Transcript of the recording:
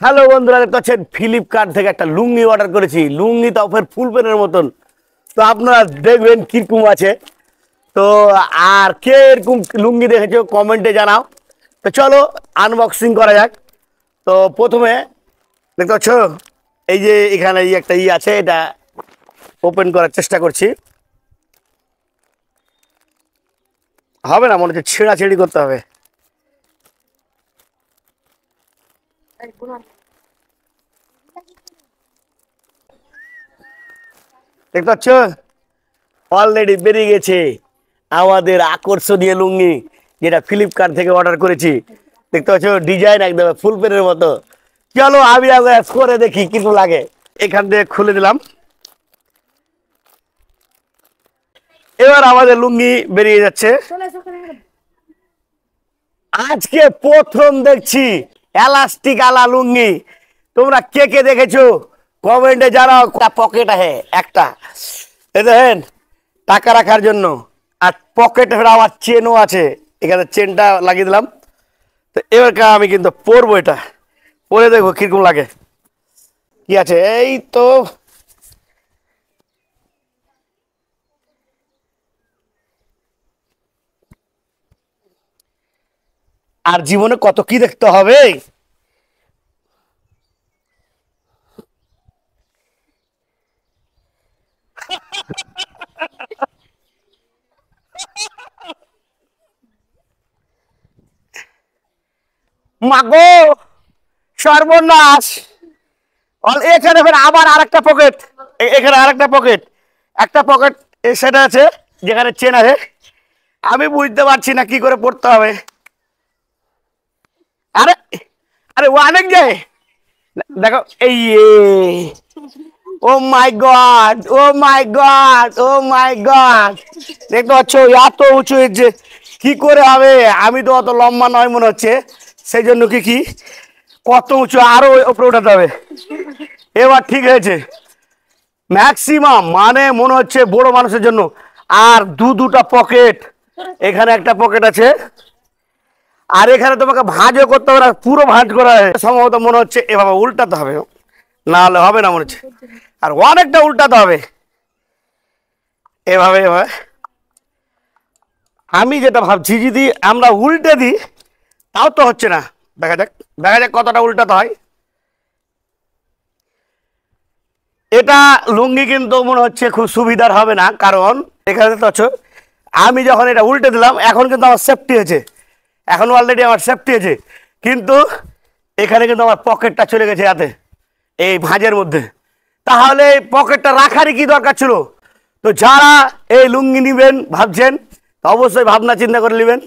Hello বন্ধুরা, দেখতে পাচ্ছেন ফ্লিপকার্ট থেকে একটা লুঙ্গি অর্ডার করেছি। লুঙ্গি তো ফের ফুল প্যান্টের মতন। তো আপনারা দেখবেন কিরকম আছে। তো আর কে এরকম লুঙ্গি দেখেছো কমেন্টে জানাও। তো চলো আনবক্সিং করা যাক। তো প্রথমে দেখতে পাচ্ছ এই যে এখানে এই একটা আছে, এটা ওপেন করার চেষ্টা করছি। হবে না, মনে হচ্ছে ছেঁড়াছেড়ি করতে হবে। দেখতে পাচ্ছ অলরেডি বেরিয়ে গেছে আমাদের আকর্ষণীয় লুঙ্গি, যেটা ফ্লিপকার্ট থেকে অর্ডার করেছি। দেখতে পাচ্ছ ডিজাইন একদম ফুল প্যান্টের মতো। চলো আমি আগে করে দেখি কিছু লাগে। এখান থেকে খুলে দিলাম। এবার আমাদের লুঙ্গি বেরিয়ে যাচ্ছে। আজকে প্রথম দেখছি এলাস্টিক আলা লুঙ্গি। তোমরা কে কে দেখেছো কমেন্টে জানাও। পকেট আছে একটা, এই দেখেন টাকা রাখার জন্য। আর পকেটে আবার চেনও আছে, এখানে চেনটা লাগিয়ে দিলাম। তো এবার আমি কিন্তু পরবো, এটা পরে দেখবো কিরকম লাগে। কি আছে এই তো, আর জীবনে কত কি দেখতে হবে। মাগো সর্বনাশ! এখানে ফের আবার আরেকটা পকেট। এখানে আরেকটা পকেট, একটা পকেট সেটা আছে যেখানে চেন আছে। আমি বুঝতে পারছি না কি করে পড়তে হবে। আরে আরে ও অনেক যায়। দেখো এই, ও মাই গড, ও মাই গড, ও মাই গড! দেখতে পাচ্ছ এত উঁচু যে কি করে হবে। আমি তো অত লম্বা নয় মনে হচ্ছে, সেই জন্য কি কত উঁচু, আরো উপরে উঠাতে হবে। এবার ঠিক হয়েছে ম্যাক্সিমাম, মানে মনে হচ্ছে বড় মানুষের জন্য। আর দুটা পকেট, এখানে একটা পকেট আছে। আর এখানে তোমাকে ভাঁজও করতে হবে না, পুরো ভাঁজ করা হয় সম্ভবত। মনে হচ্ছে এভাবে উল্টাতে হবে, না হলে হবে না মনে হচ্ছে। আর অনেকটা উল্টাতে হবে, এভাবে এভাবে। আমি যেটা ভাবছি যদি আমরা উল্টে দিই তাও তো হচ্ছে না। দেখা যাক, দেখা যাক কতটা উল্টাতে হয়। এটা লুঙ্গি কিন্তু মনে হচ্ছে খুব সুবিধার হবে না, কারণ এখানে তো আছো। আমি যখন এটা উল্টে দিলাম এখন কিন্তু আমার সেফটি আছে, এখন অলরেডি আমার সেফটি আছে। কিন্তু এখানে কিন্তু আমার পকেটটা চলে গেছে হাতে, এই ভাঁজের মধ্যে। তাহলে এই পকেটটা রাখারই কি দরকার ছিল? তো যারা এই লুঙ্গি নেবেন ভাবছেন, অবশ্যই ভাবনা চিন্তা করে নেবেন।